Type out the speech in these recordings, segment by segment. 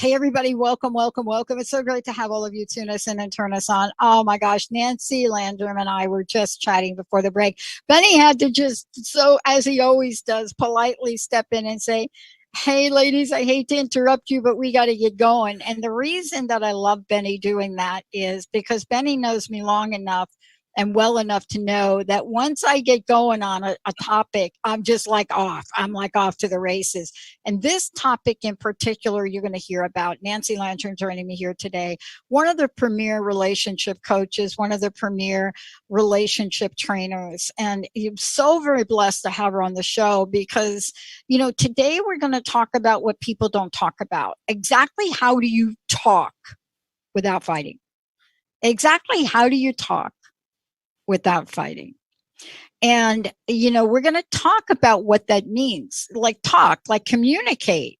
Hey, everybody, welcome, welcome, welcome. It's so great to have all of you tune us in and turn us on. Oh my gosh, Nancy Landrum and I were just chatting before the break. Benny had to just, so as he always does, politely step in and say, hey, ladies, I hate to interrupt you, but we got to get going. And the reason that I love Benny doing that is because Benny knows me long enough and well enough to know that once I get going on a topic, I'm just like off. I'm like off to the races. And this topic in particular, you're going to hear about. Nancy Landrum joining me here today, one of the premier relationship coaches, one of the premier relationship trainers. And I'm so very blessed to have her on the show because, today we're going to talk about what people don't talk about. Exactly how do you talk without fighting? Exactly how do you talk without fighting? And, we're going to talk about what that means, like talk, like communicate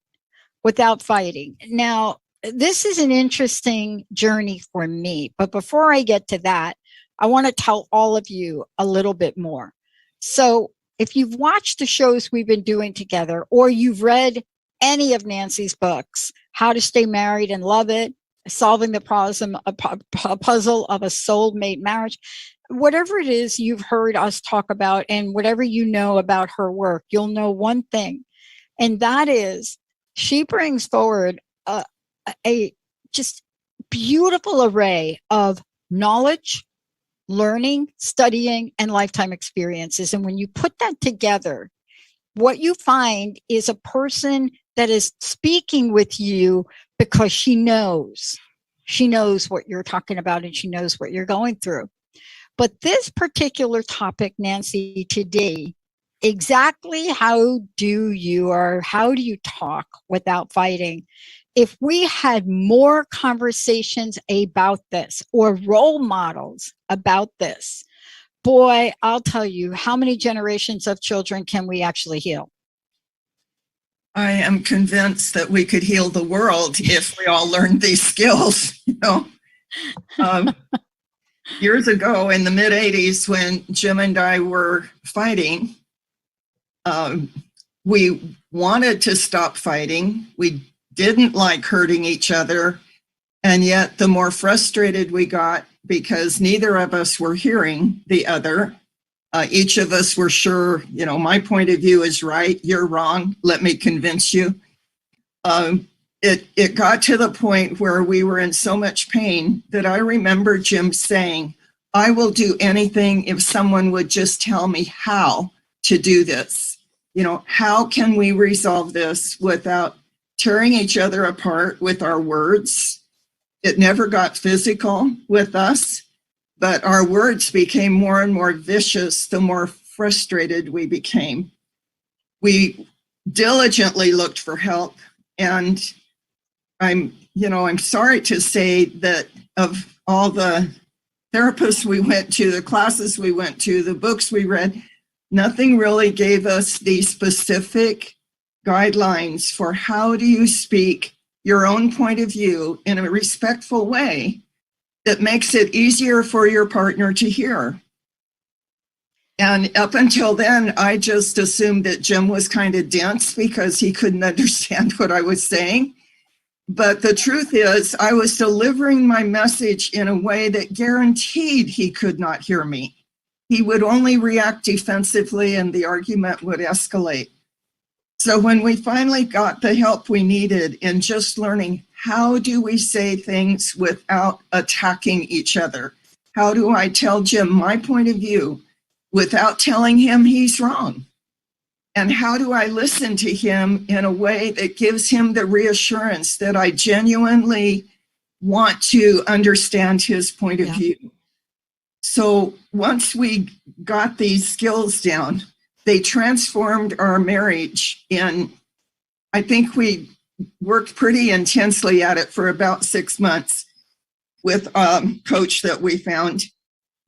without fighting. Now, this is an interesting journey for me. But before I get to that, I want to tell all of you a little bit more. So if you've watched the shows we've been doing together, or you've read any of Nancy's books, How to Stay Married and Love It, Solving the Puzzle of a Soulmate Marriage, whatever it is you've heard us talk about and whatever you know about her work, you'll know one thing, and that is she brings forward a just beautiful array of knowledge, learning, studying, and lifetime experiences. And when you put that together, what you find is a person that is speaking with you because she knows what you're talking about and she knows what you're going through. But this particular topic, Nancy, today, exactly how do you talk without fighting? If we had more conversations about this or role models about this, boy, I'll tell you, how many generations of children can we actually heal? I am convinced that we could heal the world if we all learned these skills, Years ago in the mid-'80s, when Jim and I were fighting, we wanted to stop fighting. We didn't like hurting each other. And yet the more frustrated we got, because neither of us were hearing the other, each of us were sure, my point of view is right, you're wrong, let me convince you. It got to the point where we were in so much pain that I remember Jim saying, I will do anything if someone would just tell me how to do this. How can we resolve this without tearing each other apart with our words? It never got physical with us, but our words became more and more vicious the more frustrated we became. We diligently looked for help, and I'm sorry to say that of all the therapists we went to, the classes we went to, the books we read, nothing really gave us the specific guidelines for how do you speak your own point of view in a respectful way that makes it easier for your partner to hear. And up until then, I just assumed that Jim was kind of dense because he couldn't understand what I was saying. But the truth is, I was delivering my message in a way that guaranteed he could not hear me. He would only react defensively and the argument would escalate. So when we finally got the help we needed in just learning how do we say things without attacking each other? How do I tell Jim my point of view without telling him he's wrong? And how do I listen to him in a way that gives him the reassurance that I genuinely want to understand his point of view? So once we got these skills down, they transformed our marriage in, I think we worked pretty intensely at it for about 6 months with a coach that we found.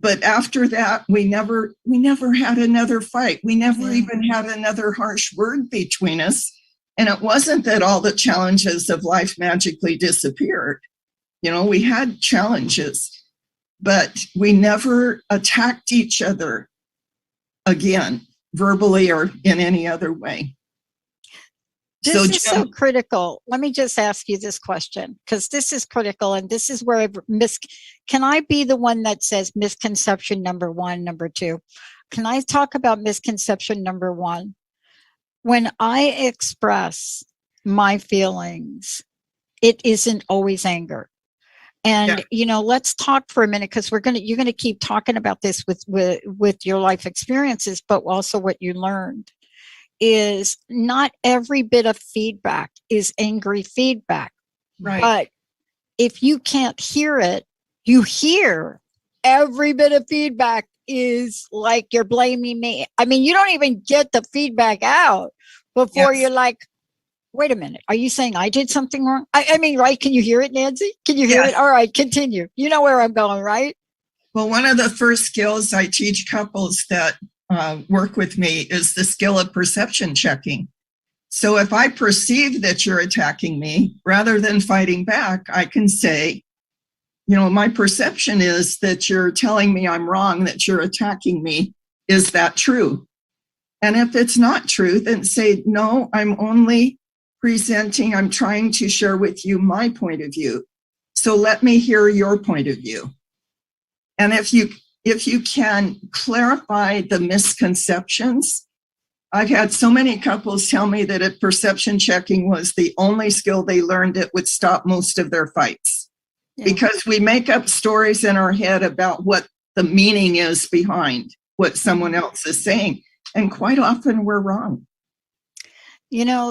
But after that, we never had another fight. We never even had another harsh word between us. And it wasn't that all the challenges of life magically disappeared. We had challenges, but we never attacked each other again, verbally or in any other way. This is so critical. Let me just ask you this question, because this is critical, and this is where can I be the one that says misconception number one, number two? Can I talk about misconception number one? When I express my feelings, it isn't always anger. And, let's talk for a minute, because you're going to keep talking about this with your life experiences, but also what you learned. Is not every bit of feedback is angry feedback. Right. But if you can't hear it, you hear every bit of feedback is like you're blaming me. I mean, you don't even get the feedback out before you're like, wait a minute, are you saying I did something wrong? I mean, right? Can you hear it, Nancy? Can you hear it? All right, continue. You know where I'm going, right? Well, one of the first skills I teach couples that work with me is the skill of perception checking. So if I perceive that you're attacking me, rather than fighting back, I can say, my perception is that you're telling me I'm wrong, that you're attacking me. Is that true? And if it's not true, then say, no, I'm only I'm trying to share with you my point of view. So let me hear your point of view. And if you can clarify the misconceptions, I've had so many couples tell me that if perception checking was the only skill they learned, it would stop most of their fights. Yeah. Because we make up stories in our head about what the meaning is behind what someone else is saying. And quite often we're wrong.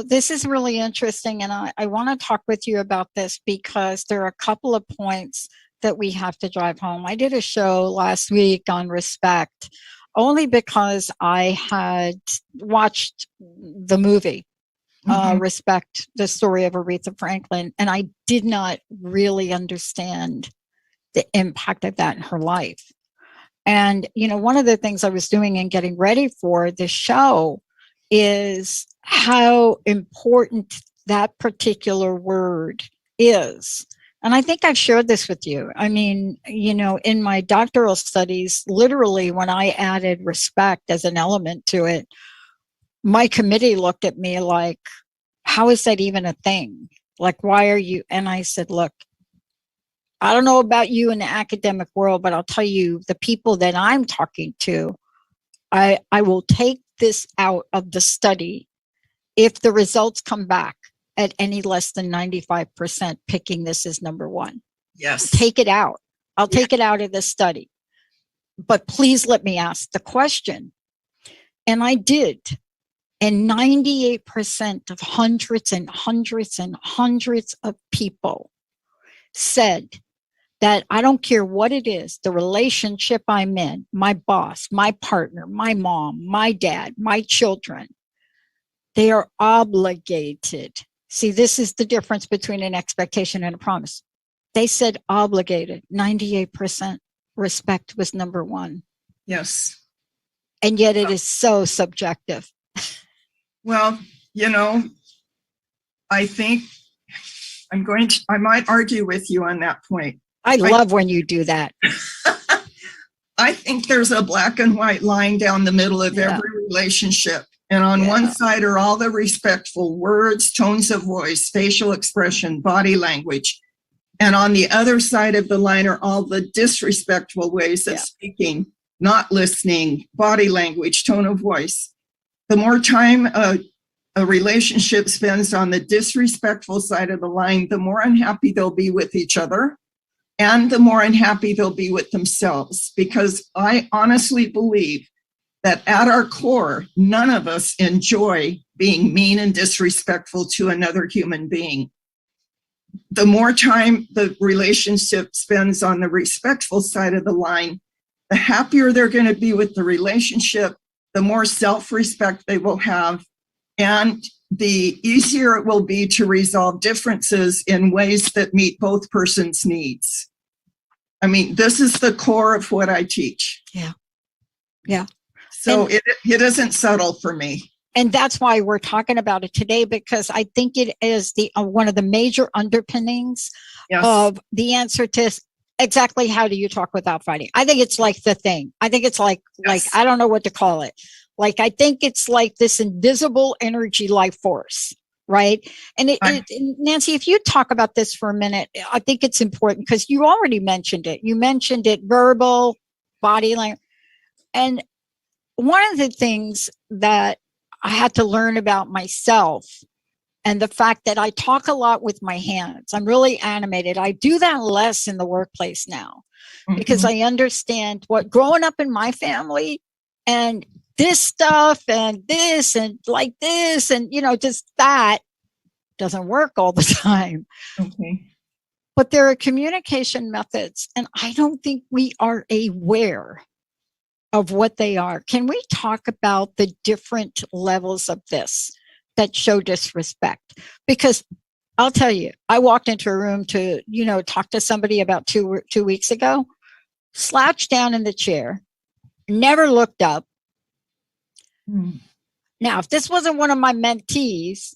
This is really interesting. And I want to talk with you about this because there are a couple of points that we have to drive home. I did a show last week on respect only because I had watched the movie, Respect, the story of Aretha Franklin, and I did not really understand the impact of that in her life. And, one of the things I was doing and getting ready for the show is how important that particular word is. And I think I've shared this with you. I mean, in my doctoral studies, literally when I added respect as an element to it, my committee looked at me like, how is that even a thing? Like, why are you? And I said, look, I don't know about you in the academic world, but I'll tell you, the people that I'm talking to, I will take this out of the study if the results come back at any less than 95% picking this as number one. Yes. Take it out. I'll take it out of the study. But please let me ask the question. And I did. And 98% of hundreds and hundreds and hundreds of people said that I don't care what it is, the relationship I'm in, my boss, my partner, my mom, my dad, my children, they are obligated. See, this is the difference between an expectation and a promise. They said obligated. 98% respect was number one. Yes. And yet it is so subjective. Well, I think I might argue with you on that point. I love when you do that. I think there's a black and white line down the middle of every relationship. And on one side are all the respectful words, tones of voice, facial expression, body language. And on the other side of the line are all the disrespectful ways of speaking, not listening, body language, tone of voice. The more time a relationship spends on the disrespectful side of the line, the more unhappy they'll be with each other and the more unhappy they'll be with themselves. Because I honestly believe that at our core, none of us enjoy being mean and disrespectful to another human being. The more time the relationship spends on the respectful side of the line, the happier they're going to be with the relationship, the more self-respect they will have, and the easier it will be to resolve differences in ways that meet both persons' needs. I mean, this is the core of what I teach. Yeah. Yeah. So it isn't subtle for me. And that's why we're talking about it today, because I think it is the one of the major underpinnings of the answer to exactly how do you talk without fighting. I think it's like the thing. I think it's like I don't know what to call it. Like, I think it's like this invisible energy life force, right? And Nancy, if you talk about this for a minute, I think it's important because you already mentioned it. You mentioned it, verbal, body language. And one of the things that I had to learn about myself, and the fact that I talk a lot with my hands, I'm really animated. I do that less in the workplace now because I understand what growing up in my family and this stuff and this and like this and, just that doesn't work all the time. Okay. But there are communication methods, and I don't think we are aware of what they are. Can we talk about the different levels of this that show disrespect? Because I'll tell you, I walked into a room to, talk to somebody about two weeks ago, slouched down in the chair, never looked up. Now, if this wasn't one of my mentees,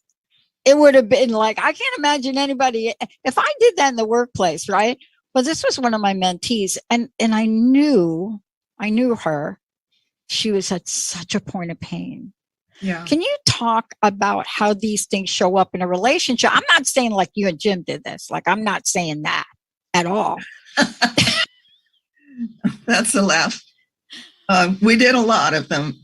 it would have been like, I can't imagine anybody, if I did that in the workplace, right? Well, this was one of my mentees, and I knew her. She was at such a point of pain. Yeah. Can you talk about how these things show up in a relationship? I'm not saying like you and Jim did this. Like, I'm not saying that at all. That's a laugh. We did a lot of them.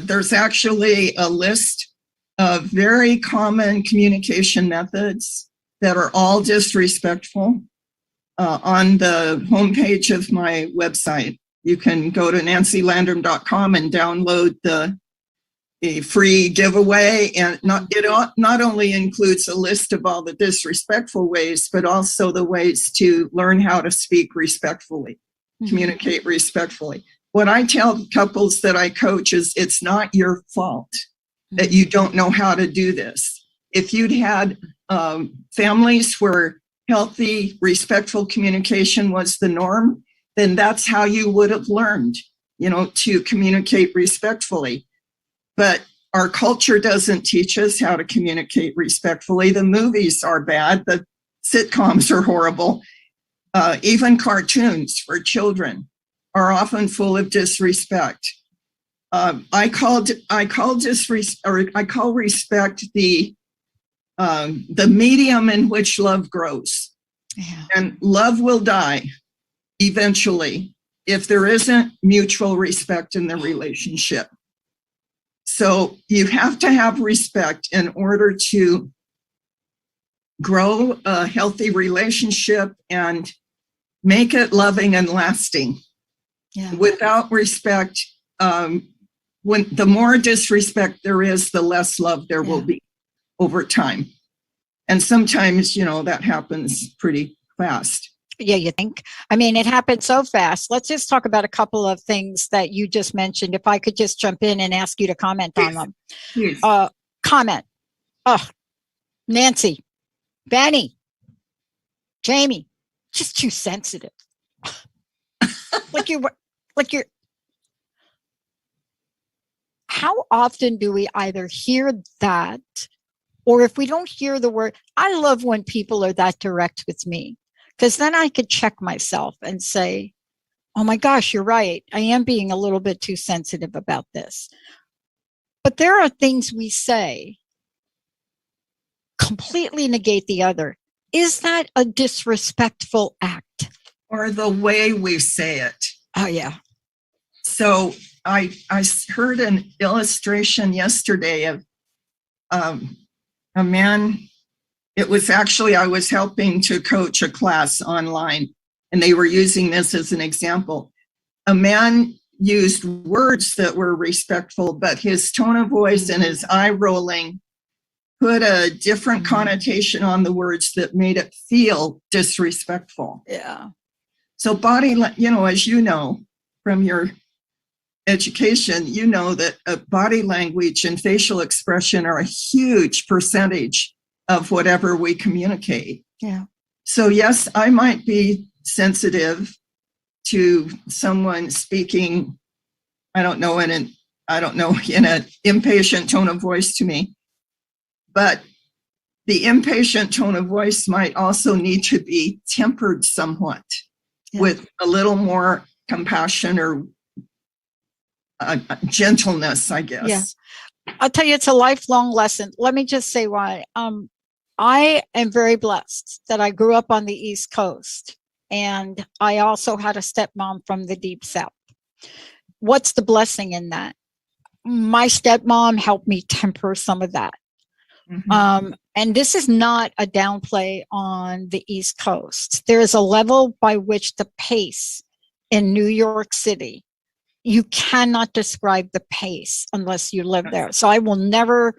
There's actually a list of very common communication methods that are all disrespectful on the homepage of my website. You can go to nancylandrum.com and download a free giveaway, and it not only includes a list of all the disrespectful ways, but also the ways to learn how to speak respectfully, communicate respectfully. What I tell couples that I coach is it's not your fault that you don't know how to do this. If you'd had families where healthy, respectful communication was the norm, then that's how you would have learned, to communicate respectfully. But our culture doesn't teach us how to communicate respectfully. The movies are bad. The sitcoms are horrible. Even cartoons for children are often full of disrespect. I call respect the medium in which love grows. Yeah. And love will die eventually if there isn't mutual respect in the relationship. So you have to have respect in order to grow a healthy relationship and make it loving and lasting. Yeah. Without respect, when the more disrespect there is, the less love there will be over time. And sometimes, that happens pretty fast. Yeah, you think? I mean, it happened so fast. Let's just talk about a couple of things that you just mentioned. If I could just jump in and ask you to comment on them. Yes. Comment. Oh, Nancy, Benny, Jamie, just too sensitive. How often do we either hear that, or if we don't hear the word, I love when people are that direct with me. Because then I could check myself and say, oh my gosh, you're right. I am being a little bit too sensitive about this. But there are things we say completely negate the other. Is that a disrespectful act? Or the way we say it. Oh, yeah. So I heard an illustration yesterday of a man. It was actually, I was helping to coach a class online, and they were using this as an example. A man used words that were respectful, but his tone of voice and his eye rolling put a different connotation on the words that made it feel disrespectful. Yeah. So as you know from your education, that body language and facial expression are a huge percentage of whatever we communicate. Yeah. So yes, I might be sensitive to someone speaking, in an impatient tone of voice to me. But the impatient tone of voice might also need to be tempered somewhat with a little more compassion or gentleness, I guess. Yeah. I'll tell you, it's a lifelong lesson. Let me just say why. I am very blessed that I grew up on the East Coast, and I also had a stepmom from the Deep South. What's the blessing in that? My stepmom helped me temper some of that. And this is not a downplay on the East Coast. There is a level by which the pace in New York City, you cannot describe the pace unless you live there. So I will never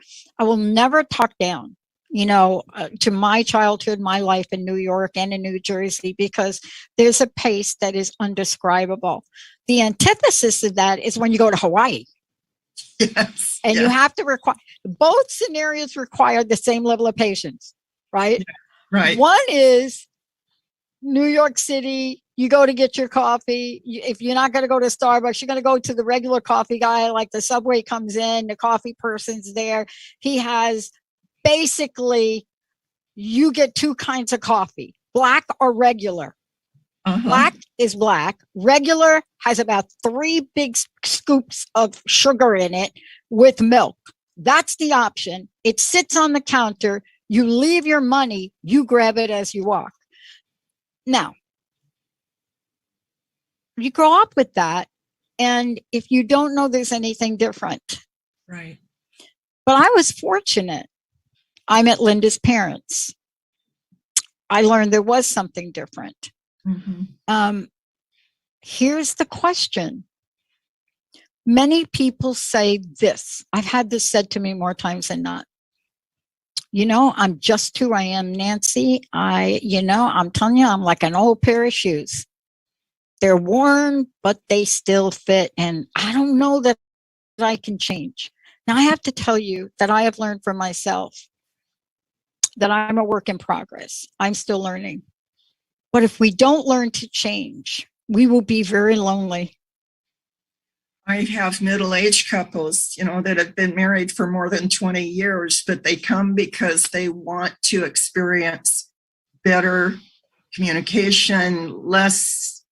talk down, to my childhood, my life in New York and in New Jersey, because there's a pace that is undescribable. The antithesis of that is when you go to Hawaii. Yes. And you have to require, both scenarios require the same level of patience, right? Yeah, right. One is New York City, you go to get your coffee. If you're not going to go to Starbucks, you're going to go to the regular coffee guy, like the subway comes in, the coffee person's there. He has basically, you get two kinds of coffee, black or regular. Black is black. Regular has about 3 big scoops of sugar in it with milk. That's the option. It sits on the counter. You leave your money. You grab it as you walk. Now, you grow up with that. And if you don't know there's anything different. Right. But I was fortunate. I met Linda's parents. I learned there was something different. Here's the question. Many people say this. I've had this said to me more times than not. I'm just who I am, Nancy. I'm telling you, I'm like an old pair of shoes. They're worn, but they still fit. And I don't know that I can change. Now, I have to tell you that I have learned for myself that I'm a work in progress. I'm still learning. But if we don't learn to change, we will be very lonely. I have middle-aged couples, that have been married for more than 20 years, but they come because they want to experience better communication, less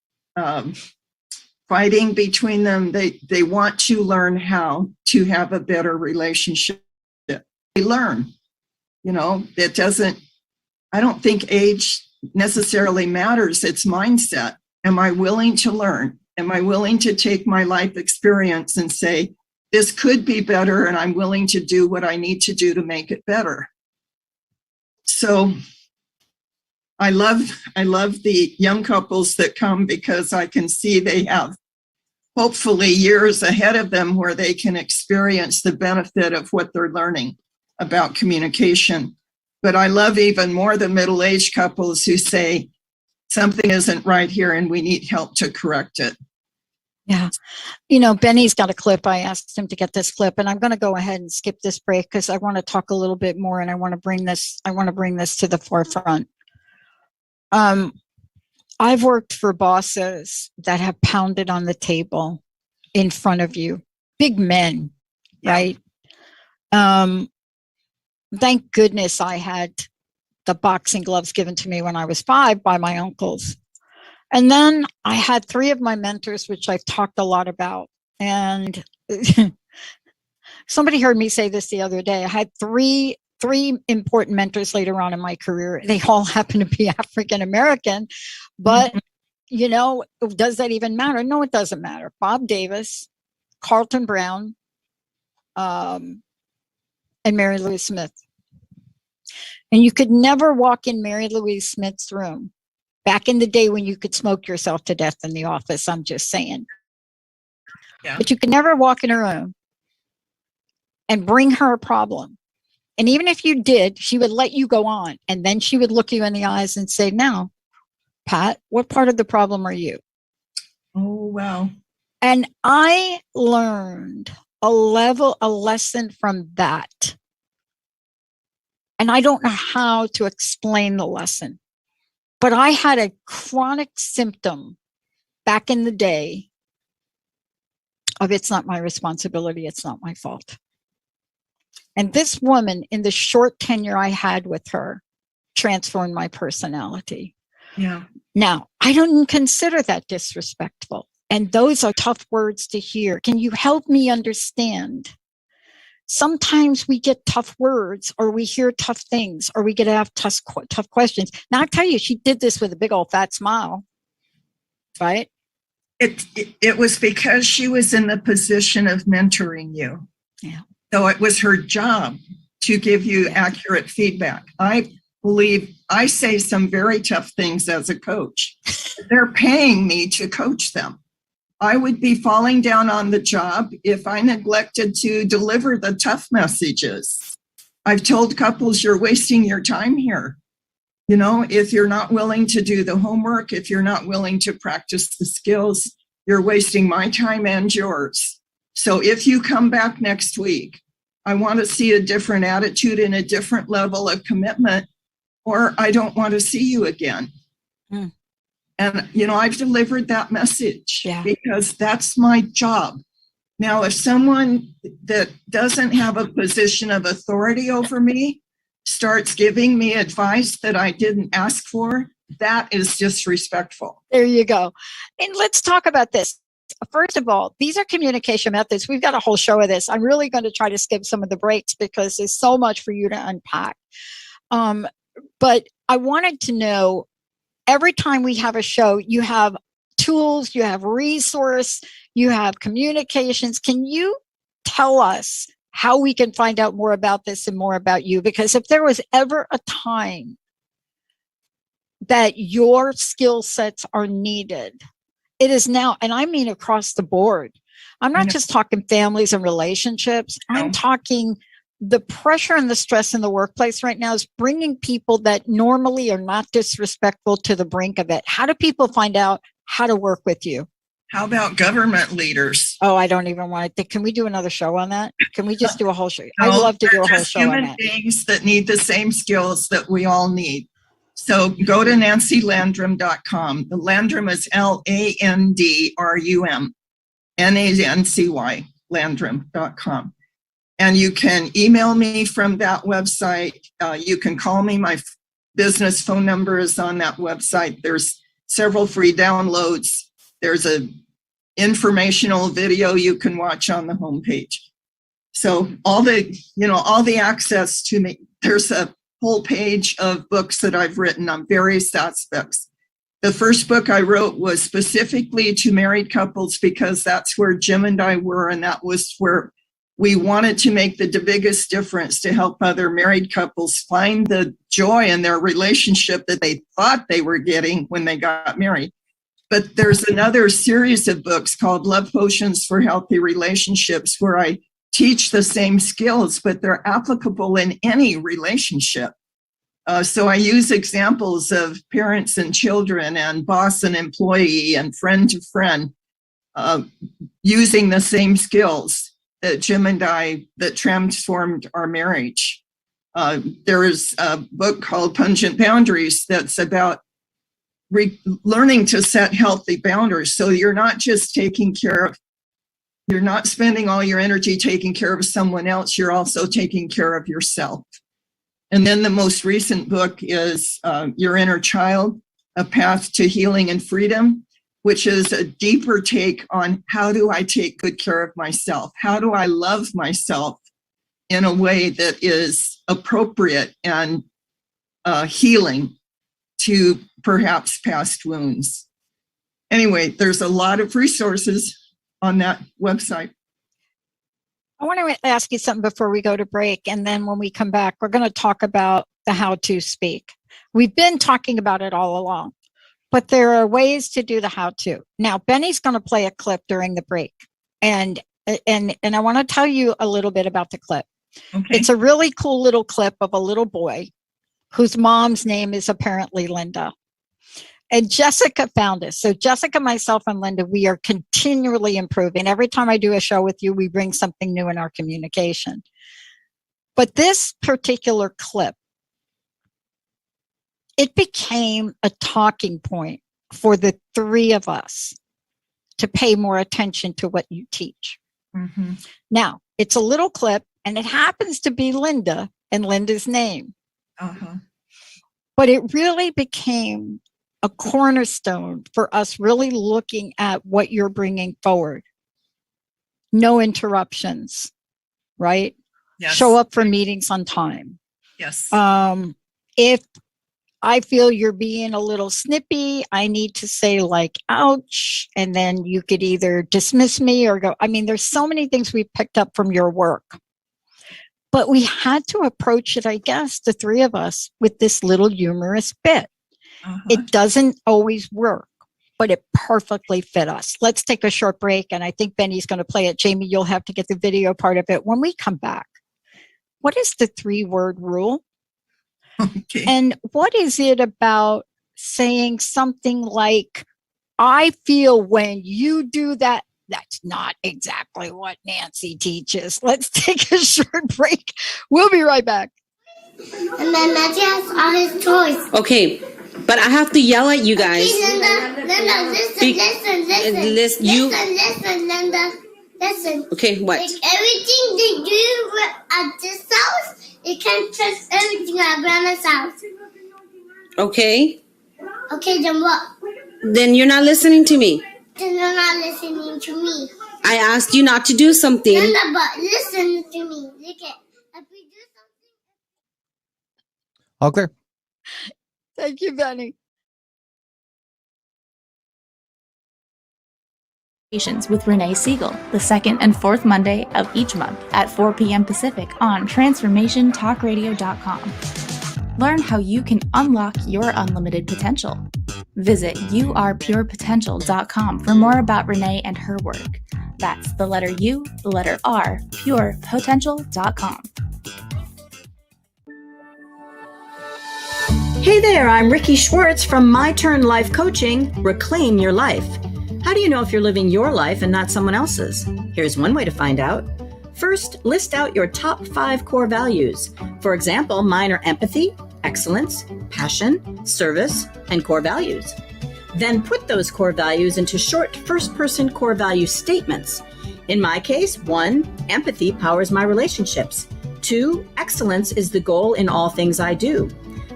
fighting between them. They want to learn how to have a better relationship. They learn, I don't think age necessarily matters. It's mindset. Am I willing to learn? Am I willing to take my life experience and say, this could be better, and I'm willing to do what I need to do to make it better? So I love the young couples that come, because I can see they have hopefully years ahead of them where they can experience the benefit of what they're learning about communication. But I love even more the middle-aged couples who say, something isn't right here and we need help to correct it. Yeah. Benny's got a clip. I asked him to get this clip, and I'm going to go ahead and skip this break because I want to talk a little bit more, and I want to bring this to the forefront. I've worked for bosses that have pounded on the table in front of you, big men, right? Thank goodness I had the boxing gloves given to me when I was 5 by my uncles. And then I had 3 of my mentors, which I've talked a lot about. And somebody heard me say this the other day. I had three important mentors later on in my career. They all happen to be African American, but does that even matter? No, it doesn't matter. Bob Davis, Carlton Brown, and Mary Louise Smith. And you could never walk in Mary Louise Smith's room back in the day when you could smoke yourself to death in the office. I'm just saying. Yeah. But you could never walk in her room and bring her a problem. And even if you did, she would let you go on. And then she would look you in the eyes and say, now, Pat, what part of the problem are you? Oh, wow. And I learned a lesson from that. And I don't know how to explain the lesson, but I had a chronic symptom back in the day of it's not my responsibility, it's not my fault. And this woman, in the short tenure I had with her, transformed my personality. Yeah. Now, I don't consider that disrespectful. And those are tough words to hear. Can you help me understand sometimes we get tough words, or we hear tough things, or we get to have tough questions. Now, I tell you, she did this with a big old fat smile, right? It was because she was in the position of mentoring you. Yeah. So it was her job to give you accurate feedback. I believe I say some very tough things as a coach. They're paying me to coach them. I would be falling down on the job if I neglected to deliver the tough messages. I've told couples, you're wasting your time here. You know, if you're not willing to do the homework, if you're not willing to practice the skills, you're wasting my time and yours. So if you come back next week, I want to see a different attitude and a different level of commitment, or I don't want to see you again. Mm. And, you know, I've delivered that message because that's my job. Now, if someone that doesn't have a position of authority over me starts giving me advice that I didn't ask for, that is disrespectful. There you go. And let's talk about this. First of all, these are communication methods. We've got a whole show of this. I'm really going to try to skip some of the breaks because there's so much for you to unpack. But I wanted to know, every time we have a show, you have tools, you have resource, you have communications. Can you tell us how we can find out more about this and more about you? Because if there was ever a time that your skill sets are needed, it is now. And I mean across the board. I'm not just talking families and relationships. I'm talking the pressure and the stress in the workplace right now is bringing people that normally are not disrespectful to the brink of it. How do people find out how to work with you? How about government leaders? Oh, I don't even want to think. Can we do another show on that? Can we just do a whole show? I'd love to do a whole show on that. Human beings that need the same skills that we all need. So go to nancylandrum.com. The Landrum is Landrum, Nancy, Landrum.com. And you can email me from that website. You can call me. My business phone number is on that website. There's several free downloads. There's a informational video you can watch on the homepage. So all the access to me. There's a whole page of books that I've written on various aspects. The first book I wrote was specifically to married couples because that's where Jim and I were, and that was where we wanted to make the biggest difference to help other married couples find the joy in their relationship that they thought they were getting when they got married. But there's another series of books called Love Potions for Healthy Relationships, where I teach the same skills, but they're applicable in any relationship. So I use examples of parents and children and boss and employee and friend to friend using the same skills that Jim and I, that transformed our marriage. There is a book called Pungent Boundaries that's about learning to set healthy boundaries. So you're not just you're not spending all your energy taking care of someone else, you're also taking care of yourself. And then the most recent book is Your Inner Child, A Path to Healing and Freedom, which is a deeper take on how do I take good care of myself? How do I love myself in a way that is appropriate and healing to perhaps past wounds? Anyway, there's a lot of resources on that website. I want to ask you something before we go to break. And then when we come back, we're going to talk about the how to speak. We've been talking about it all along, but there are ways to do the how to. Now, Benny's going to play a clip during the break. And I want to tell you a little bit about the clip. Okay. It's a really cool little clip of a little boy whose mom's name is apparently Linda. And Jessica found us. So Jessica, myself, and Linda, we are continually improving. Every time I do a show with you, we bring something new in our communication. But this particular clip, it became a talking point for the three of us to pay more attention to what you teach. Mm-hmm. Now, it's a little clip, and it happens to be Linda and Linda's name. Uh-huh. But it really became a cornerstone for us really looking at what you're bringing forward. No interruptions, right? Yes. Show up for meetings on time. Yes. If I feel you're being a little snippy, I need to say like, ouch. And then you could either dismiss me or go. I mean, there's so many things we picked up from your work. But we had to approach it, I guess, the three of us, with this little humorous bit. It doesn't always work, but it perfectly fit us. Let's take a short break. And I think Benny's going to play it. Jamie, you'll have to get the video part of it when we come back. What is the 3-word rule? Okay. And what is it about saying something like, I feel when you do that? That's not exactly what Nancy teaches. Let's take a short break. We'll be right back. And then Nancy has all his toys. Okay, but I have to yell at you guys. Okay, Linda, listen, Linda, listen. Okay, what? Like everything they do at this house, you can't trust everything at Grandma's house. Okay. Okay, then what? Then you're not listening to me. Then you're not listening to me. I asked you not to do something. Linda, but listen to me. Look at if we do something. All clear. Thank you, Benny. With Renee Siegel, the second and fourth Monday of each month at 4 p.m. Pacific on TransformationTalkRadio.com. Learn how you can unlock your unlimited potential. Visit yourpurepotential.com for more about Renee and her work. That's the letter U, the letter R, purepotential.com. Hey there, I'm Ricky Schwartz from My Turn Life Coaching, Reclaim Your Life. How do you know if you're living your life and not someone else's? Here's one way to find out. First, list out your top 5 core values. For example, mine are empathy, excellence, passion, service, and core values. Then put those core values into short first-person core value statements. In my case, 1, empathy powers my relationships. 2, excellence is the goal in all things I do.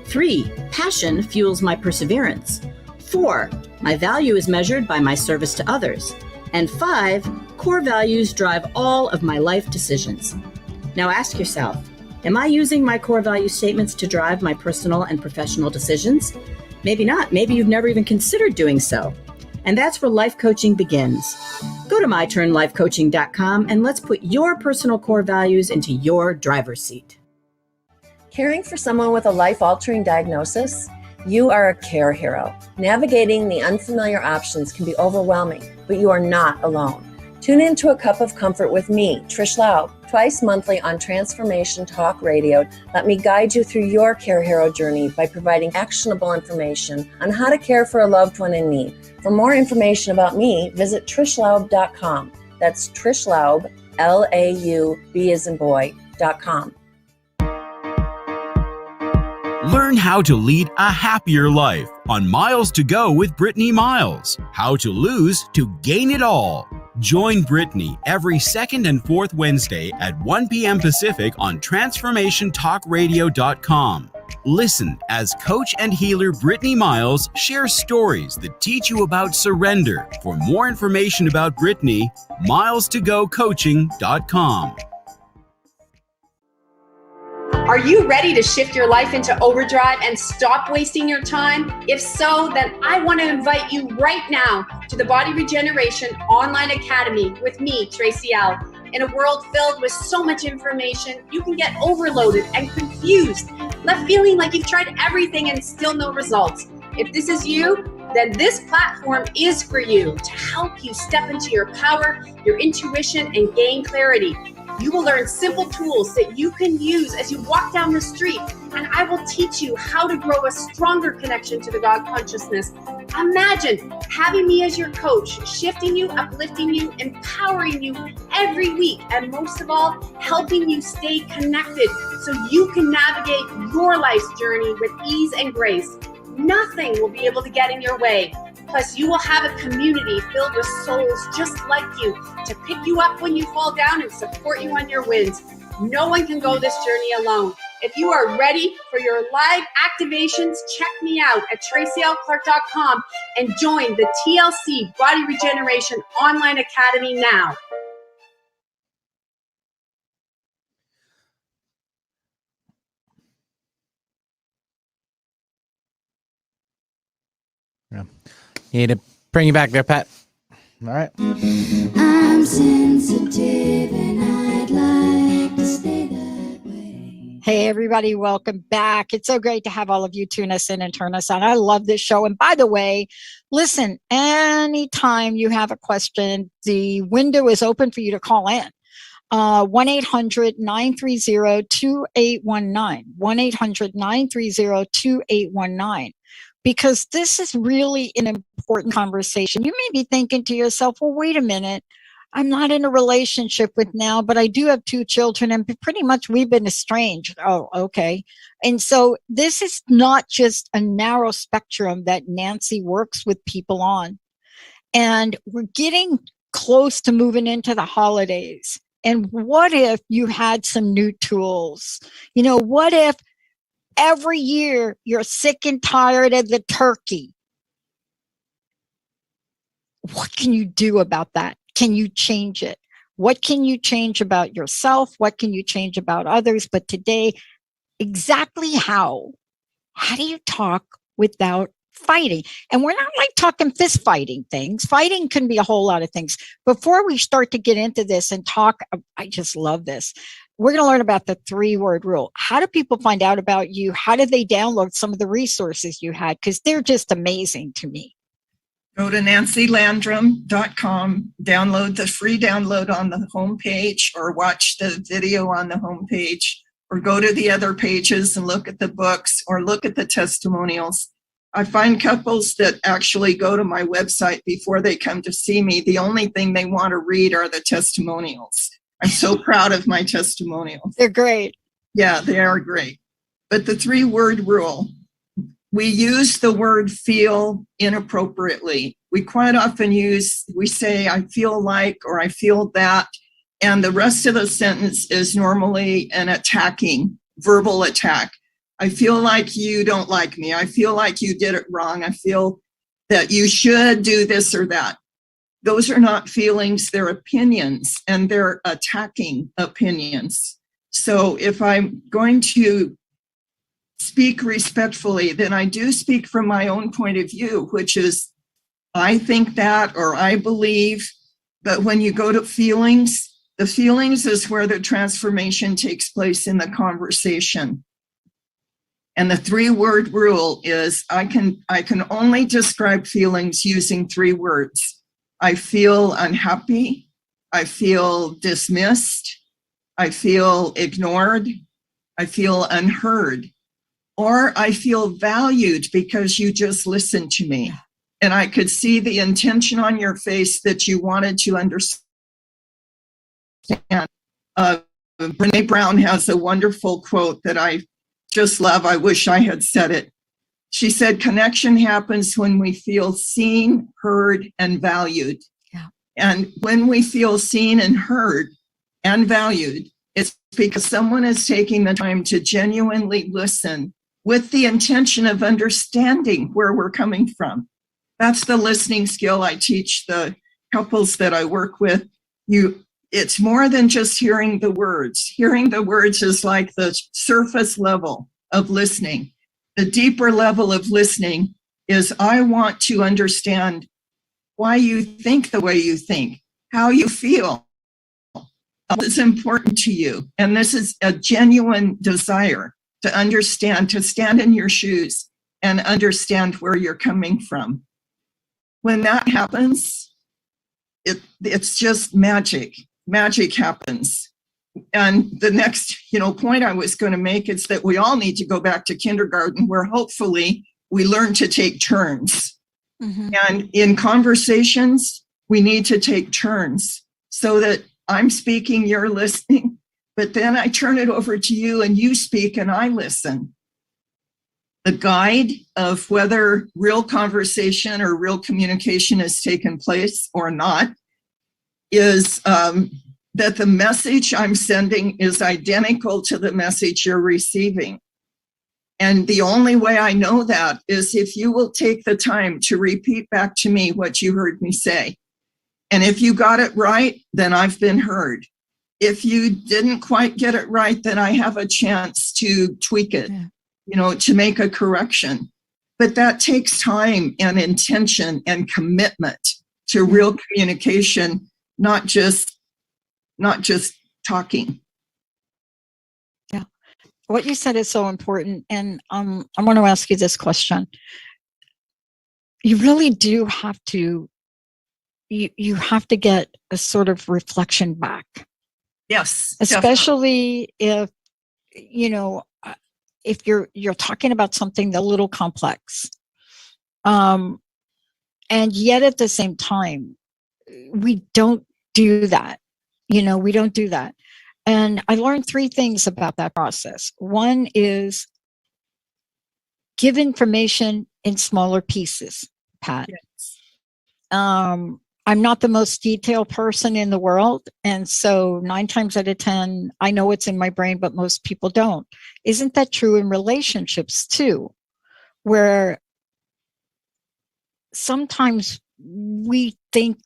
3, passion fuels my perseverance. 4, my value is measured by my service to others. And 5, core values drive all of my life decisions. Now ask yourself, am I using my core value statements to drive my personal and professional decisions? Maybe not. Maybe you've never even considered doing so. And that's where life coaching begins. Go to myturnlifecoaching.com and let's put your personal core values into your driver's seat. Caring for someone with a life-altering diagnosis? You are a care hero. Navigating the unfamiliar options can be overwhelming, but you are not alone. Tune in to A Cup of Comfort with me, Trish Laub, twice monthly on Transformation Talk Radio. Let me guide you through your care hero journey by providing actionable information on how to care for a loved one in need. For more information about me, visit trishlaub.com. That's Trish Laub, Laub as in boy.com. Learn how to lead a happier life on Miles to Go with Brittany Miles. How to lose to gain it all. Join Brittany every second and fourth Wednesday at 1 p.m. Pacific on TransformationTalkRadio.com. Listen as coach and healer Brittany Miles shares stories that teach you about surrender. For more information about Brittany, milestogocoaching.com. Are you ready to shift your life into overdrive and stop wasting your time? If so, then I want to invite you right now to the Body Regeneration Online Academy with me, Tracy L. In a world filled with so much information, you can get overloaded and confused, left feeling like you've tried everything and still no results. If this is you, then this platform is for you to help you step into your power, your intuition, and gain clarity. You will learn simple tools that you can use as you walk down the street, and I will teach you how to grow a stronger connection to the God consciousness. Imagine having me as your coach, shifting you, uplifting you, empowering you every week, and most of all, helping you stay connected so you can navigate your life's journey with ease and grace. Nothing will be able to get in your way. Plus, you will have a community filled with souls just like you to pick you up when you fall down and support you on your wins. No one can go this journey alone. If you are ready for your live activations, check me out at tracylclark.com and join the TLC Body Regeneration Online Academy now. Yeah. You need to bring you back there, Pat. All right. I'm sensitive and I'd like to stay that way. Hey, everybody, welcome back. It's so great to have all of you tune us in and turn us on. I love this show. And by the way, listen, anytime you have a question, the window is open for you to call in. 1-800-930-2819. 1-800-930-2819. Because this is really an important conversation. You may be thinking to yourself, well, wait a minute. I'm not in a relationship with now, but I do have 2 children and pretty much we've been estranged. Oh, okay. And so this is not just a narrow spectrum that Nancy works with people on. And we're getting close to moving into the holidays. And what if you had some new tools? You know, what if every year you're sick and tired of the turkey? What can you do about that? Can you change it? What can you change about yourself? What can you change about others? But today, exactly how? How do you talk without fighting? And we're not like talking fist fighting things. Fighting can be a whole lot of things. Before we start to get into this and talk, I just love this. We're going to learn about the 3-word rule. How do people find out about you? How do they download some of the resources you had? Because they're just amazing to me. Go to nancylandrum.com, download the free download on the homepage, or watch the video on the homepage, or go to the other pages and look at the books or look at the testimonials. I find couples that actually go to my website before they come to see me. The only thing they want to read are the testimonials. I'm so proud of my testimonials. They're great. Yeah, they are great. But the 3-word rule, we use the word feel inappropriately. We quite often we say, I feel like, or I feel that. And the rest of the sentence is normally an attacking, verbal attack. I feel like you don't like me. I feel like you did it wrong. I feel that you should do this or that. Those are not feelings, they're opinions, and they're attacking opinions. So if I'm going to speak respectfully, then I do speak from my own point of view, which is, I think that, or I believe. But when you go to feelings, the feelings is where the transformation takes place in the conversation. And the 3-word rule is I can only describe feelings using 3 words. I feel unhappy. I feel dismissed. I feel ignored. I feel unheard. Or I feel valued because you just listened to me. And I could see the intention on your face that you wanted to understand. Brene Brown has a wonderful quote that I just love. I wish I had said it. She said, connection happens when we feel seen, heard, and valued. Yeah. And when we feel seen and heard and valued, it's because someone is taking the time to genuinely listen with the intention of understanding where we're coming from. That's the listening skill I teach the couples that I work with. It's more than just hearing the words. Hearing the words is like the surface level of listening. The deeper level of listening is I want to understand why you think the way you think, how you feel. It's important to you. And this is a genuine desire to understand, to stand in your shoes and understand where you're coming from. When that happens, it's just magic. Magic happens. And the next, point I was going to make is that we all need to go back to kindergarten, where hopefully we learn to take turns. Mm-hmm. And in conversations, we need to take turns so that I'm speaking, you're listening, but then I turn it over to you and you speak and I listen. The guide of whether real conversation or real communication has taken place or not is that the message I'm sending is identical to the message you're receiving. And the only way I know that is if you will take the time to repeat back to me what you heard me say. And if you got it right, then I've been heard. If you didn't quite get it right, then I have a chance to tweak it, to make a correction. But that takes time and intention and commitment to real communication, not just talking. Yeah. What you said is so important. And I want to ask you this question. You really do have to, you have to get a sort of reflection back. Yes. Especially if, if you're talking about something a little complex. And yet at the same time, we don't do that. We don't do that. And I learned 3 things about that process. One is give information in smaller pieces, Pat. Yes. I'm not the most detailed person in the world. And so 9 times out of 10, I know what's in my brain, but most people don't. Isn't that true in relationships too? Where sometimes we think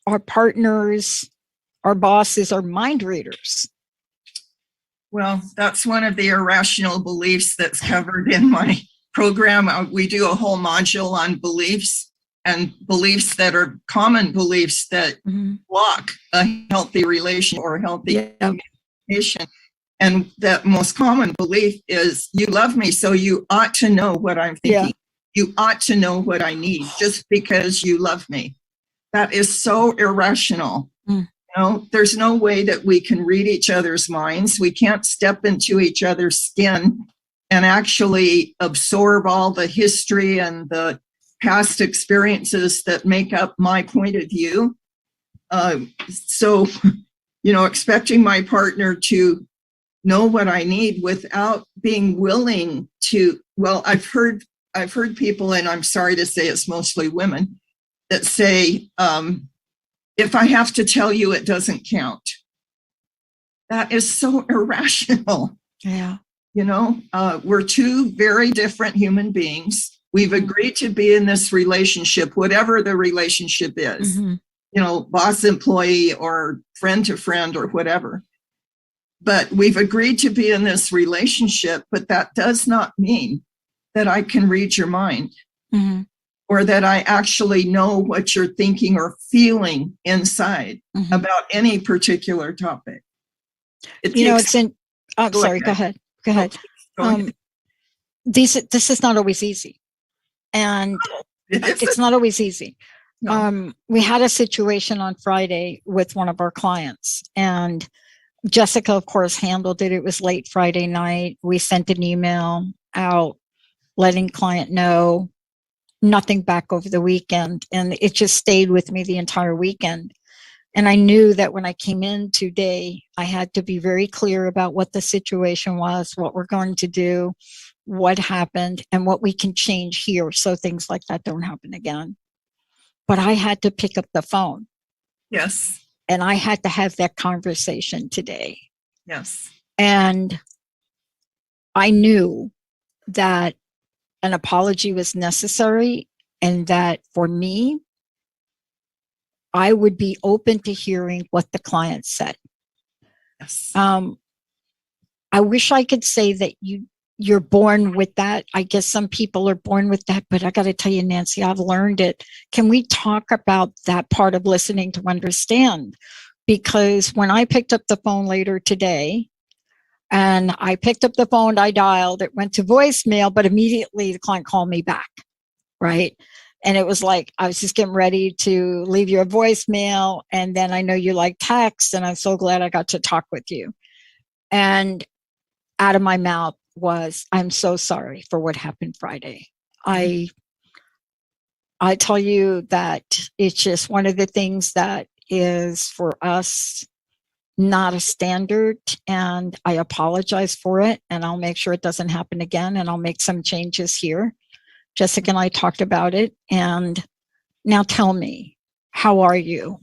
our partners, our bosses are mind readers. Well, that's one of the irrational beliefs that's covered in my program. We do a whole module on beliefs, and beliefs that are common beliefs that block a healthy relation or healthy communication. And that most common belief is, you love me, so you ought to know what I'm thinking. Yeah. You ought to know what I need just because you love me. That is so irrational. There's no way that we can read each other's minds. We can't step into each other's skin and actually absorb all the history and the past experiences that make up my point of view. So, expecting my partner to know what I need without being willing to, well, I've heard people, and I'm sorry to say it's mostly women, that say, if I have to tell you, it doesn't count. That is so irrational. Yeah. We're 2 very different human beings. We've agreed to be in this relationship, whatever the relationship is, boss employee or friend to friend or whatever. But we've agreed to be in this relationship, but that does not mean that I can read your mind. Or that I actually know what you're thinking or feeling inside about any particular topic. I'm sorry, go ahead. This is not always easy. And it's not always easy. No. We had a situation on Friday with one of our clients, and Jessica, of course, handled it. It was late Friday night. We sent an email out letting client know. Nothing back over the weekend, and it just stayed with me the entire weekend. And I knew that when I came in today, I had to be very clear about what the situation was, what we're going to do, what happened, and what we can change here so things like that don't happen again. But I had to pick up the phone. Yes. And I had to have that conversation today. Yes. And I knew that an apology was necessary, and that for me, I would be open to hearing what the client said. Yes. I wish I could say that you're born with that. I guess some people are born with that, but I got to tell you, Nancy, I've learned it. Can we talk about that part of listening to understand? Because when I picked up the phone later today, and I picked up the phone, I dialed, it went to voicemail, but immediately the client called me back, right? And it was like, I was just getting ready to leave you a voicemail. And then I know you like text, and I'm so glad I got to talk with you. And out of my mouth was, I'm so sorry for what happened Friday. I tell you that it's just one of the things that is for us not a standard, and I apologize for it, and I'll make sure it doesn't happen again, and I'll make some changes here. Jessica and I talked about it, and now tell me, how are you?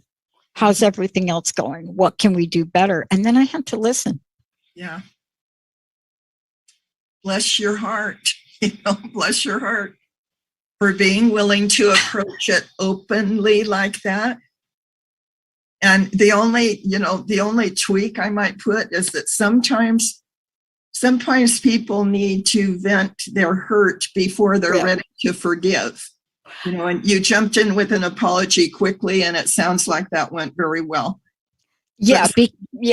How's everything else going? What can we do better? And then I had to listen. Yeah. Bless your heart, bless your heart for being willing to approach it openly like that. And the only tweak I might put is that sometimes sometimes people need to vent their hurt before they're ready to forgive. You know, and you jumped in with an apology quickly, and it sounds like that went very well. Yeah,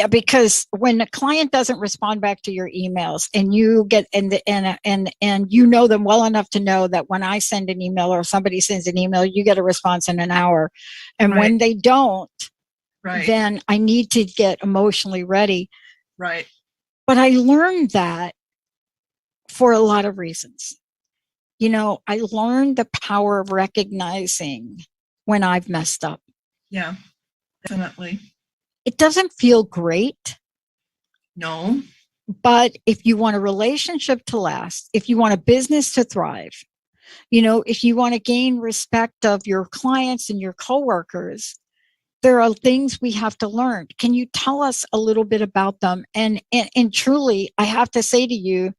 because when a client doesn't respond back to your emails, and you get and you know them well enough to know that when I send an email or somebody sends an email, you get a response in an hour, and when they don't, then I need to get emotionally ready. Right. But I learned that for a lot of reasons. You know, I learned the power of recognizing when I've messed up. Yeah, definitely. It doesn't feel great. No. But if you want a relationship to last, if you want a business to thrive, you know, if you want to gain respect of your clients and your coworkers, there are things we have to learn. Can you tell us a little bit about them? And truly, I have to say to you,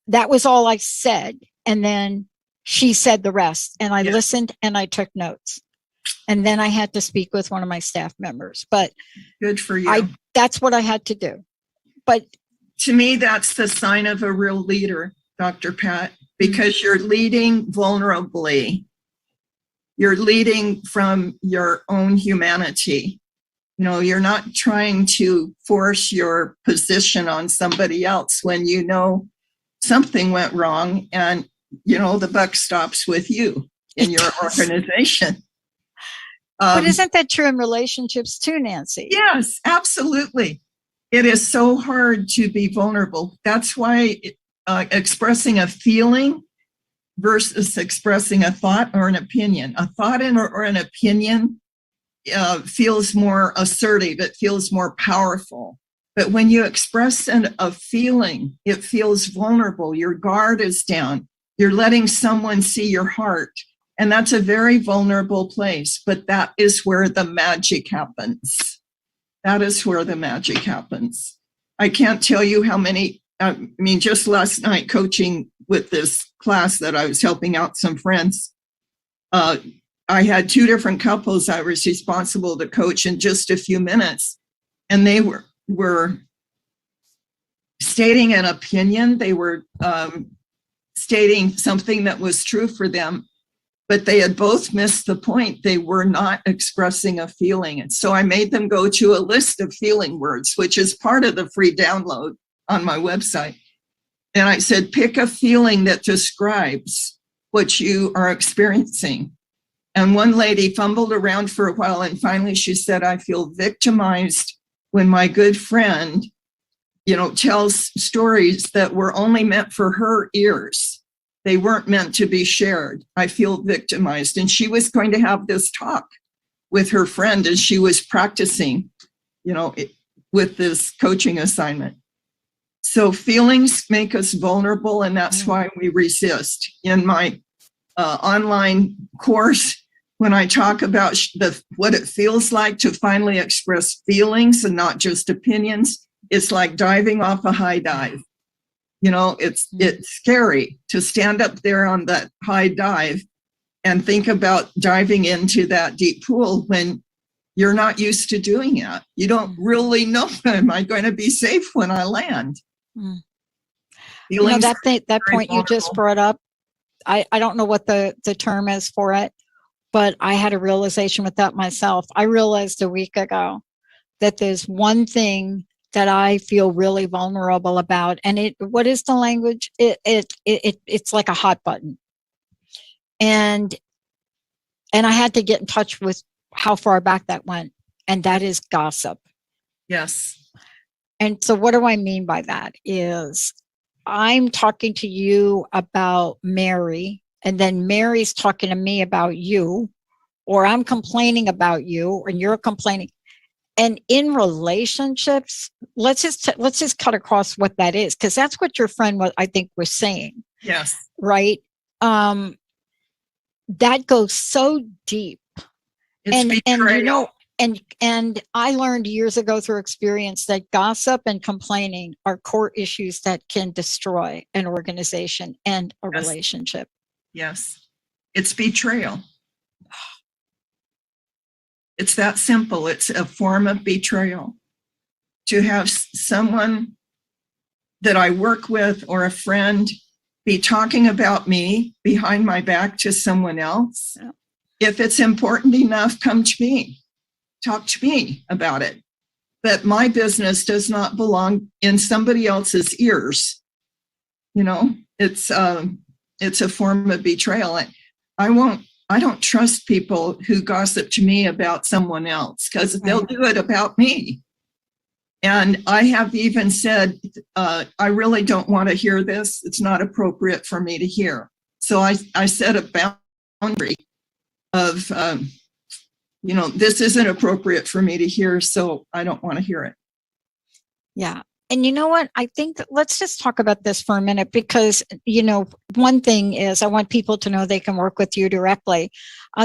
that was all I said. And then she said the rest, and I listened and I took notes. And then I had to speak with one of my staff members, but good for you. That's what I had to do. But to me, that's the sign of a real leader, Dr. Pat, because you're leading vulnerably. You're leading from your own humanity. You know, you're not trying to force your position on somebody else when you know something went wrong, and, you know, the buck stops with you in your organization. But isn't that true in relationships too, Nancy? Yes, absolutely. It is so hard to be vulnerable. That's why expressing a feeling versus expressing a thought or an opinion. A thought or an opinion feels more assertive. It feels more powerful. But when you express a feeling, it feels vulnerable. Your guard is down. You're letting someone see your heart. And that's a very vulnerable place, but that is where the magic happens. That is where the magic happens. I can't tell you how many, just last night coaching with this class that I was helping out some friends, I had 2 different couples I was responsible to coach in just a few minutes. And they were stating an opinion. They were stating something that was true for them. But they had both missed the point. They were not expressing a feeling. And so I made them go to a list of feeling words, which is part of the free download on my website. And I said, pick a feeling that describes what you are experiencing. And one lady fumbled around for a while, and finally she said, I feel victimized when my good friend, you know, tells stories that were only meant for her ears. They weren't meant to be shared. I feel victimized. And she was going to have this talk with her friend as she was practicing, you know, with this coaching assignment. So feelings make us vulnerable, and that's why we resist. In my online course, when I talk about what it feels like to finally express feelings and not just opinions, it's like diving off a high dive. You know, it's scary to stand up there on that high dive and think about diving into that deep pool when you're not used to doing it. You don't really know, am I going to be safe when I land? You know, that point you just brought up, I don't know what the term is for it, but I had a realization with that myself. I realized a week ago that there's one thing that I feel really vulnerable about. And what is the language? It's like a hot button. And I had to get in touch with how far back that went. And that is gossip. Yes. And so what do I mean by that is I'm talking to you about Mary, and then Mary's talking to me about you, or I'm complaining about you, and you're complaining. And in relationships, let's just cut across what that is, because that's what your friend I think was saying. Yes. Right. That goes so deep. It's betrayal. And you know, and I learned years ago through experience that gossip and complaining are core issues that can destroy an organization and a relationship. Yes. It's betrayal. It's that simple. It's a form of betrayal. To have someone that I work with or a friend be talking about me behind my back to someone else. Yeah. If it's important enough, come to me. Talk to me about it. But my business does not belong in somebody else's ears. You know, it's a form of betrayal. I don't trust people who gossip to me about someone else, because they'll do it about me. And I have even said, I really don't want to hear this. It's not appropriate for me to hear. So I set a boundary of, this isn't appropriate for me to hear, so I don't want to hear it. Yeah. And you know what? I think that let's just talk about this for a minute, because, one thing is I want people to know they can work with you directly.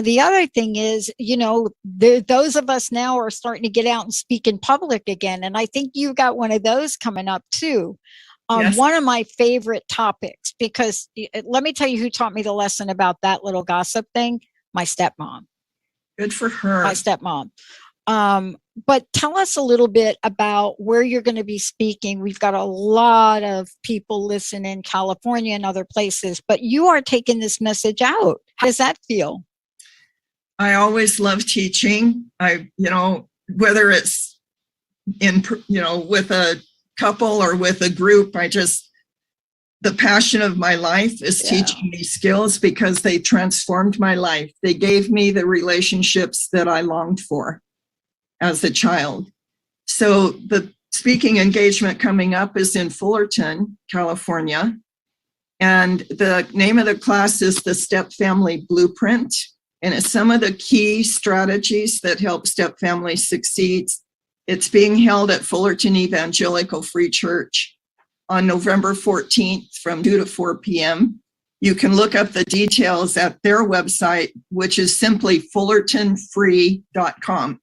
The other thing is, those of us now are starting to get out and speak in public again. And I think you got one of those coming up too. Yes. One of my favorite topics, because let me tell you who taught me the lesson about that little gossip thing. My stepmom. Good for her. My stepmom. But tell us a little bit about where you're going to be speaking. We've got a lot of people listen in California and other places, but you are taking this message out. How does that feel? I always love teaching. Whether it's with a couple or with a group, the passion of my life is teaching these skills, because they transformed my life. They gave me the relationships that I longed for as a child. So the speaking engagement coming up is in Fullerton, California. And the name of the class is the Step Family Blueprint. And it's some of the key strategies that help step families succeed. It's being held at Fullerton Evangelical Free Church on November 14th from 2 to 4 p.m. You can look up the details at their website, which is simply fullertonfree.com.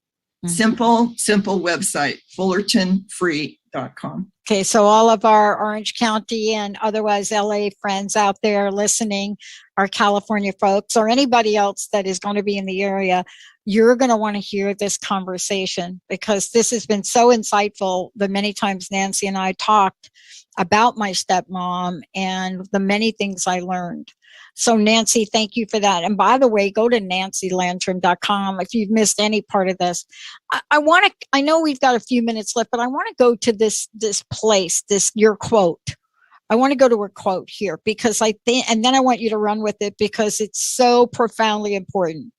Simple website, fullertonfree.com. Okay, so all of our Orange County and otherwise LA friends out there listening, our California folks, or anybody else that is going to be in the area, you're going to want to hear this conversation, because this has been so insightful the many times Nancy and I talked about my stepmom and the many things I learned. So Nancy, thank you for that. And by the way, go to nancylandrum.com if you've missed any part of this. I know we've got a few minutes left, but I want to go to this place, your quote. I want to go to her quote here, because I think, and then I want you to run with it, because it's so profoundly important.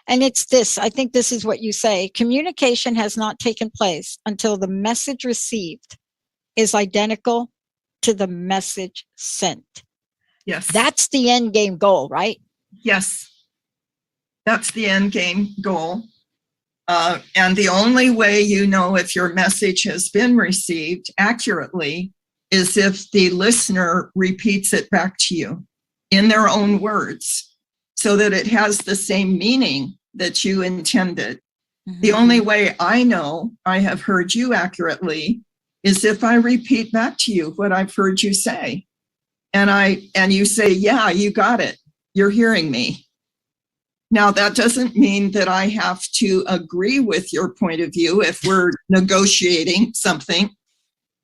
And it's this, I think this is what you say: communication has not taken place until the message received is identical to the message sent. Yes. That's the end game goal, right? Yes. That's the end game goal. And the only way you know if your message has been received accurately is if the listener repeats it back to you in their own words, so that it has the same meaning that you intended. Mm-hmm. The only way I know I have heard you accurately is if I repeat back to you what I've heard you say. And you say, yeah, you got it. You're hearing me. Now, that doesn't mean that I have to agree with your point of view if we're negotiating something,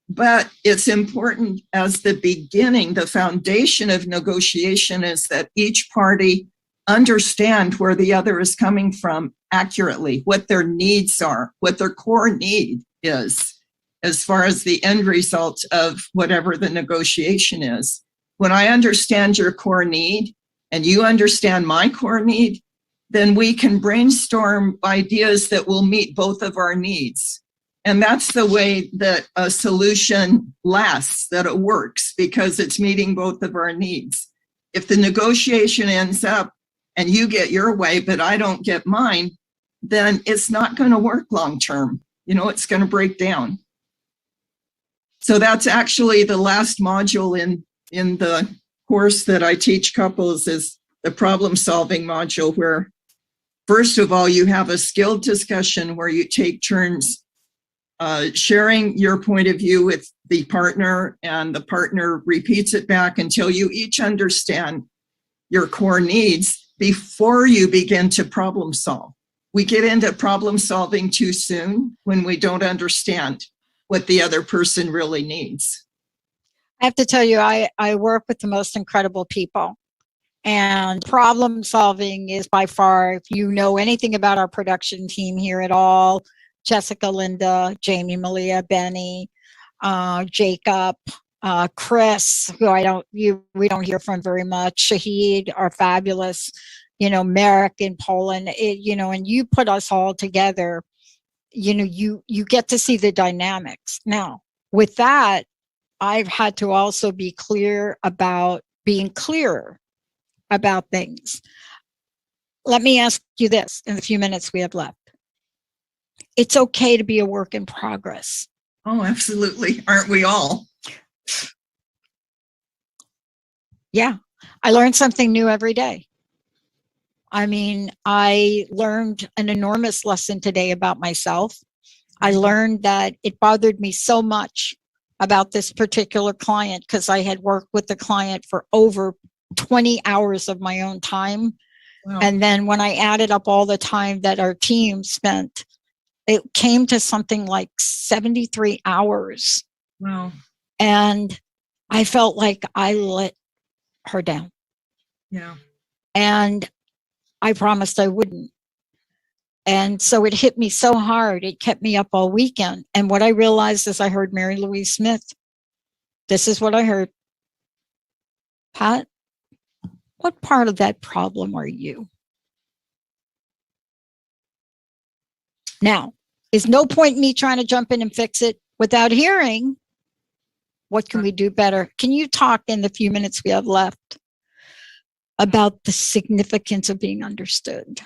but it's important as the beginning. The foundation of negotiation is that each party understand where the other is coming from accurately, what their needs are, what their core need is, as far as the end result of whatever the negotiation is. When I understand your core need and you understand my core need, then we can brainstorm ideas that will meet both of our needs. And that's the way that a solution lasts, that it works, because it's meeting both of our needs. If the negotiation ends up and you get your way, but I don't get mine, then it's not going to work long term. It's going to break down. So that's actually the last module in the course that I teach couples, is the problem solving module, where first of all, you have a skilled discussion where you take turns sharing your point of view with the partner, and the partner repeats it back until you each understand your core needs before you begin to problem solve. We get into problem solving too soon when we don't understand what the other person really needs. I have to tell you, I work with the most incredible people. And problem solving is by far, if you know anything about our production team here at all, Jessica, Linda, Jamie, Malia, Benny, Jacob, Chris, who we don't hear from very much, Shahid, are fabulous, Merrick in Poland, and you put us all together, you get to see the dynamics. Now, with that, I've had to also be clear about being clearer about things. Let me ask you this in the few minutes we have left. It's okay to be a work in progress. Oh, absolutely. Aren't we all? Yeah. I learn something new every day. I mean, I learned an enormous lesson today about myself. I learned that it bothered me so much about this particular client because I had worked with the client for over 20 hours of my own time. Wow. And then when I added up all the time that our team spent, it came to something like 73 hours. Wow. And I felt like I let her down. Yeah. And I promised I wouldn't. And so it hit me so hard. It kept me up all weekend. And what I realized is I heard Mary Louise Smith. This is what I heard. Pat, what part of that problem are you? Now, there's no point in me trying to jump in and fix it without hearing what can we do better. Can you talk in the few minutes we have left about the significance of being understood?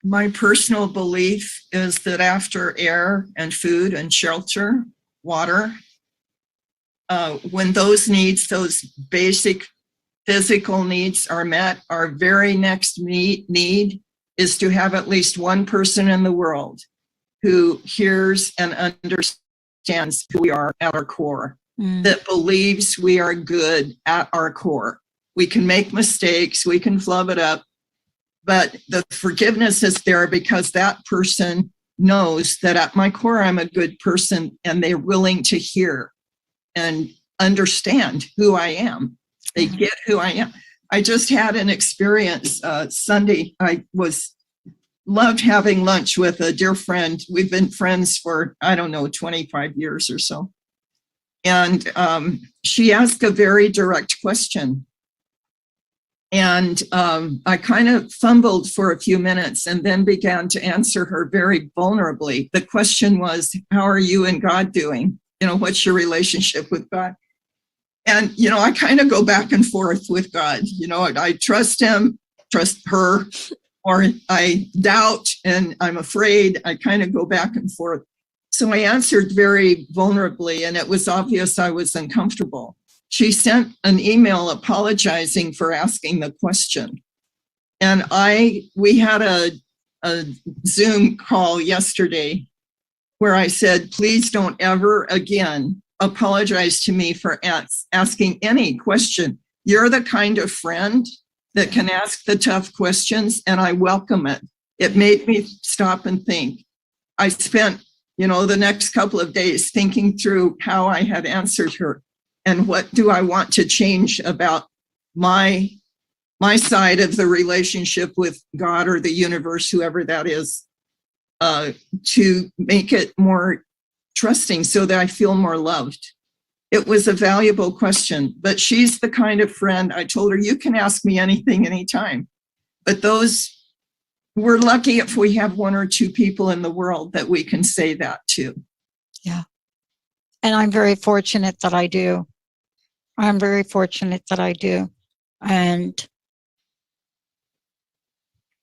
My personal belief is that after air and food and shelter, water, when those needs, those basic physical needs are met, our very next need is to have at least one person in the world who hears and understands who we are at our core, that believes we are good at our core. We can make mistakes, we can flub it up, but the forgiveness is there because that person knows that at my core, I'm a good person, and they're willing to hear and understand who I am. They get who I am. I just had an experience Sunday. I loved having lunch with a dear friend. We've been friends for, 25 years or so. And she asked a very direct question. And I kind of fumbled for a few minutes and then began to answer her very vulnerably. The question was, how are you and God doing? What's your relationship with God? And, I kind of go back and forth with God. I trust him, trust her, or I doubt and I'm afraid. I kind of go back and forth. So I answered very vulnerably, and it was obvious I was uncomfortable. She sent an email apologizing for asking the question. And we had a Zoom call yesterday where I said, please don't ever again apologize to me for asking any question. You're the kind of friend that can ask the tough questions, and I welcome it. It made me stop and think. I spent, the next couple of days thinking through how I had answered her and what do I want to change about my side of the relationship with God or the universe, whoever that is, to make it more trusting so that I feel more loved. It was a valuable question, but she's the kind of friend, I told her, you can ask me anything, anytime. But we're lucky if we have one or two people in the world that we can say that to. Yeah. And I'm very fortunate that I do. I'm very fortunate that I do. And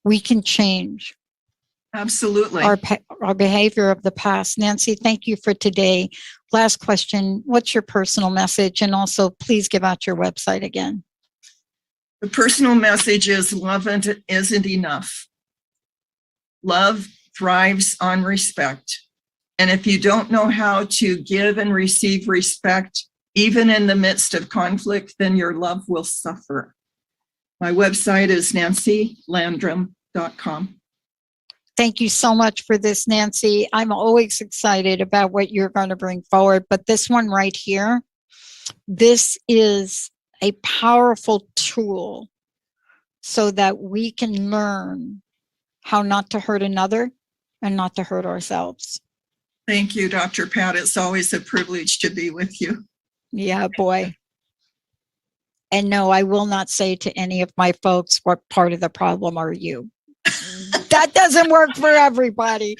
we can change. Absolutely. Our behavior of the past. Nancy, thank you for today. Last question. What's your personal message? And also, please give out your website again. The personal message is love isn't enough. Love thrives on respect. And if you don't know how to give and receive respect, even in the midst of conflict, then your love will suffer. My website is nancylandrum.com. Thank you so much for this, Nancy. I'm always excited about what you're going to bring forward, but this one right here, this is a powerful tool so that we can learn how not to hurt another and not to hurt ourselves. Thank you, Dr. Pat. It's always a privilege to be with you. Yeah, boy. And no, I will not say to any of my folks, what part of the problem are you? That doesn't work for everybody.